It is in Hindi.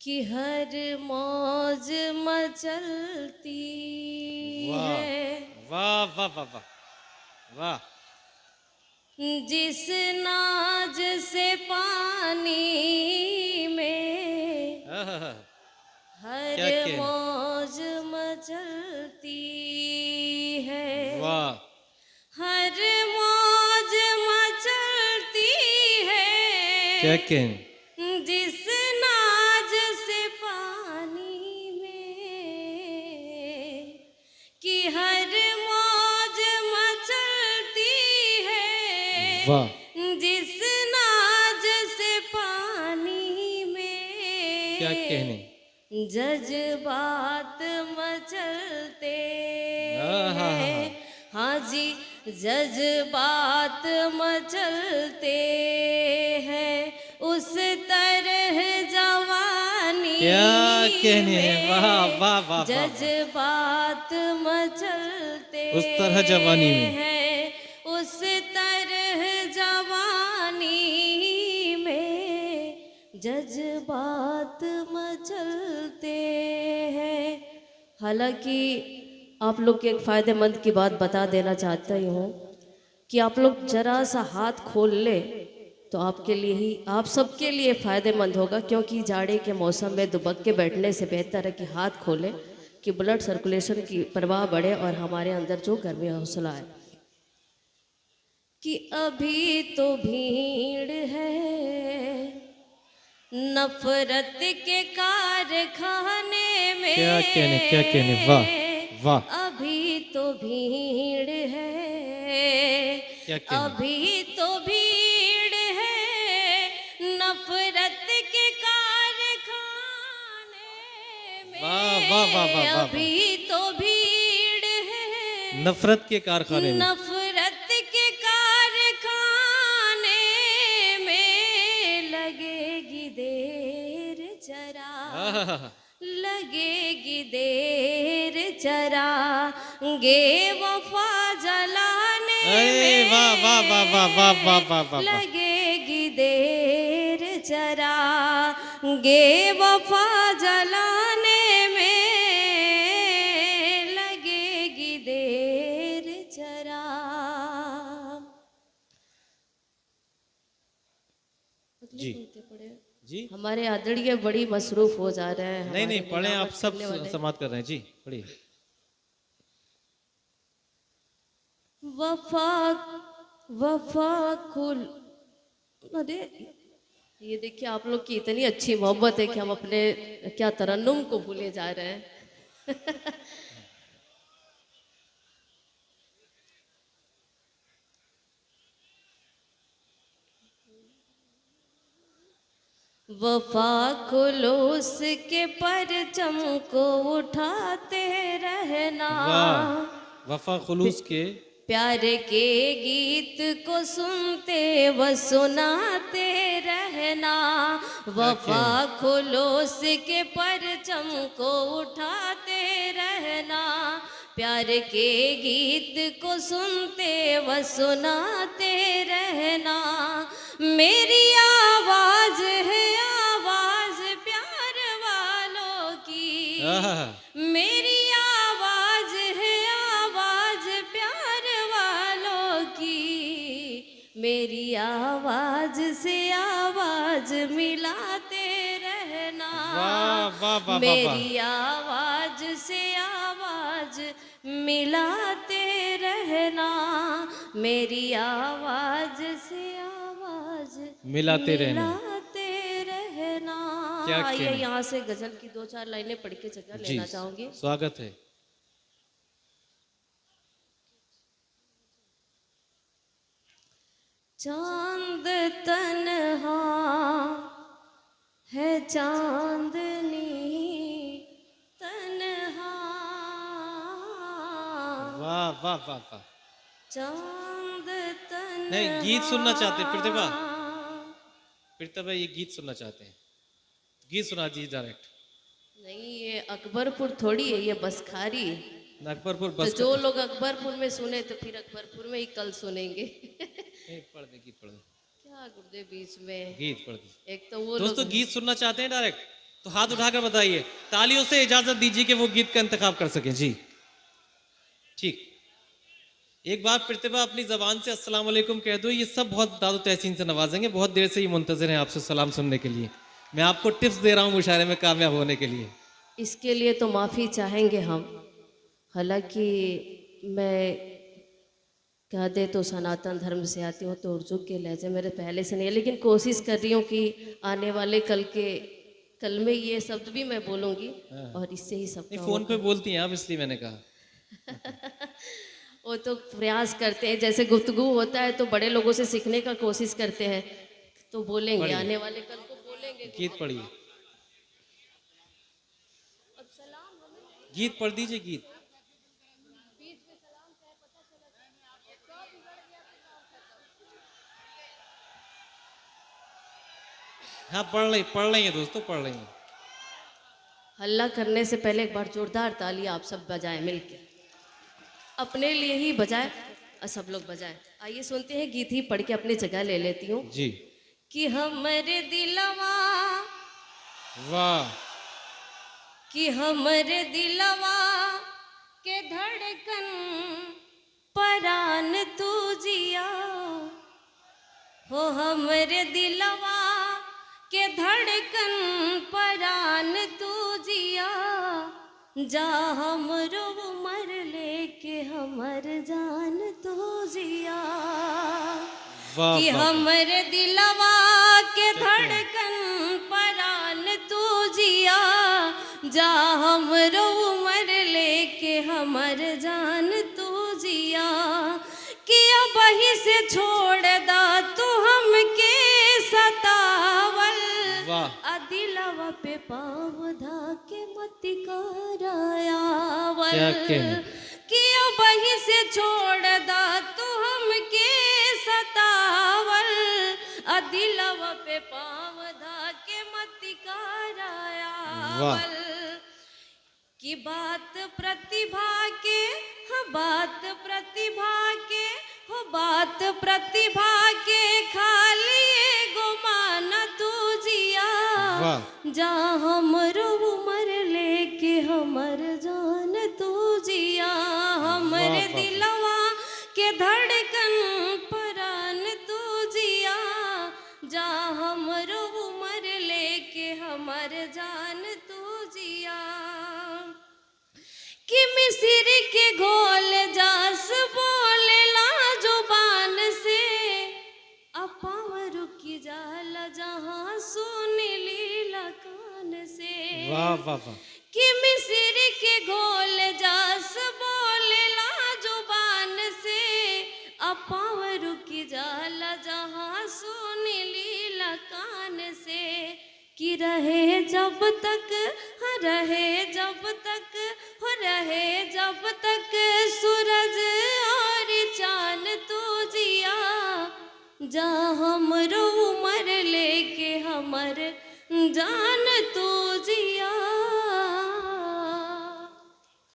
कि हर मौज मचलती वाह है वाह वाह वाह वाह वाह। जिस नाज से पानी में आहा, हर क्या कहने। मौज मचलती है। वाह हर मौज मचलती क्या है कहने। जिस नाज से पानी में कि हर मौज मचलती है वाह जिस नाज से पानी क्या कहने। में जज्बात मचलते आहा, हैं। हाँ जी, जज्बात मचलते हैं उस तरह जवानी क्या कहने। वाह में वाह वाह वाह वाह। जज्बात मचलते उस तरह जवानी में। हैं उस तरह जवानी में जज्बात मचलते हैं। हालांकि आप लोग के एक फ़ायदेमंद की बात बता देना चाहता ही हूँ कि आप लोग जरा सा हाथ खोल ले तो आपके लिए ही, आप सबके लिए फ़ायदेमंद होगा, क्योंकि जाड़े के मौसम में दुबक के बैठने से बेहतर है कि हाथ खोलें कि ब्लड सर्कुलेशन की प्रवाह बढ़े और हमारे अंदर जो गर्मी हौसला है। कि अभी तो भीड़ है नफरत के कारखाने क्या कहने क्या कहने। वाह में। वाह अभी तो भीड़ है क्या कहने। अभी तो भीड़ है नफरत के कारखाने वाह वाह वाह वाह में। वाह वाह। अभी तो भीड़ है नफरत के कारखाने में। नफरत के कारखाने में लगेगी देर जरा आहा, लगेगी देर जरा गे वफा जलाने अरे में वाह वाह वाह वाह वाह वाह वाह वाह वाह। लगेगी देर जरा गे वफा जलाने में लगेगी देर जरा। जी जी। हमारे आदरणीय बड़ी मसरूफ हो जा रहे हैं नहीं नहीं हमारे पढ़े, आप नियामत सब करने वाले। समाप्त कर रहे हैं जी, पढ़िए। वफा वफा कुल, अरे ये देखिए आप लोग की इतनी अच्छी मोहब्बत है कि हम अपने क्या तरन्नुम को भूले जा रहे हैं। वफा खुलूस के परचम को उठाते रहना। वाह वफा खुलूस के। प्यार के गीत को सुनते व सुनाते रहना। वफा खुलूस के परचम को उठाते रहना। प्यार के गीत को सुनते व सुनाते रहना। मेरी आवाज है आवाज प्यार वालों की। आहा, मेरी आवाज है आवाज प्यार वालों की। मेरी आवाज से आवाज मिलाते रहना। वाह वाह वाह वाह वाह। मेरी आवाज से आवाज मिलाते रहना। मेरी आवाज से आवाज मिलाते रहना। मिलाते रहना। क्या आइए कहने। यहाँ से गजल की दो चार लाइनें पढ़ के जगह जी लेना चाहूंगी। स्वागत है। चांद तन्हा है चांदनी तन्हा। वाह वाह वाह वाह। चांद तन्हा। नहीं गीत सुनना चाहते हैं प्रतिभा, प्रतिभा ये गीत सुनना चाहते हैं, गीत सुना दीजिए डायरेक्ट। नहीं ये अकबरपुर थोड़ी है, ये बसखारी है। नागपुर तो बस जो लोग अकबरपुर में सुने तो फिर अकबरपुर में ही कल सुनेंगे। नहीं पढ़ दे, गीत पढ़ दे, क्या गुर्दे बीच में। गीत पढ़ दे। एक तो वो दोस्तों लोग गीत सुनना चाहते हैं डायरेक्ट। तो हाथ उठाकर बताइए, तालियों से इजाजत दीजिए कि वो गीत का इंतखाब कर सकें। जी ठीक। एक बार प्रतिभा अपनी जबान से अस्सलाम वालेकुम कह दो, ये सब बहुत दादो तहसीन से नवाजेंगे। बहुत देर से ये मुंतजर हैं आपसे सलाम सुनने के लिए। मैं आपको टिप्स दे रहा हूँ मुशायरे में कामयाब होने के लिए। इसके लिए तो माफ़ी चाहेंगे हम। हालांकि मैं कह दे तो सनातन धर्म से आती हूँ, तो उर्दू के लहजे मेरे पहले से नहीं है, लेकिन कोशिश कर रही हूँ कि आने वाले कल में ये शब्द भी मैं बोलूँगी और इससे ही सब नहीं, काम फोन पे होगा। बोलती हैं आप, इसलिए मैंने कहा। वो तो प्रयास करते हैं, जैसे गुफ्तगू होता है तो बड़े लोगों से सीखने का कोशिश करते हैं, तो बोलेंगे पढ़िए। आने वाले कल को बोलेंगे। गीत पढ़िए, गीत पढ़ दीजिए, गीत। हाँ पढ़ रही हैं दोस्तों, पढ़ रही हैं। हल्ला करने से पहले एक बार जोरदार ताली आप सब बजाएं मिलके, अपने लिए ही बजाएं और सब लोग बजाएं। आइए सुनते हैं, गीत ही पढ़ के अपनी जगह ले लेती हूँ। जी कि हमरे दिलवा, वाह, कि हमरे दिलवा के धड़कन परान तू जिया हो, हमरे दिलवा के धड़कन परान तू जिया, जा हमरो उमर लेके हमर जान तू जिया। वाह, कि वाह, हमरे दिलवा के धड़कन परान तू जिया, जा हमरो उमर लेके हमर जान तू जिया। कि अब ही से छोड़ दा तू हमके सतावल, वाह। दिलवा पे पाँव धा के मत करायावल। क्या कहने। कि अब ही से छोड़ दा तू हमके सतावल, दिलवा पे पाँव धा के मत करायावल। कि बात प्रतिभा के, हाँ बात प्रतिभा के, हो बात प्रतिभा के, खाली एगो माना तू जिया, जा हमरो उमर लेके हमर जान तू जिया। हमरे दिलवा के धड़कन परान तू जिया, जा हमरो उमर लेके हमर जान तू जिया। कि मिसिर के घोल जास बोलेला जुबान से, अपाव रुकी जाला जहाँ सुन लीला कान से। वाह वाह वाह। कि मिसिर के घोल जास बोलेला जुबान से, अपाव रुकी जाला जहाँ सुन लीला कान से। कि रहे जब तक, हाँ रहे जब तक, हो रहे जब तक सूरज और चांद तू जिया, जा हमरो उमर लेके हमर जान तू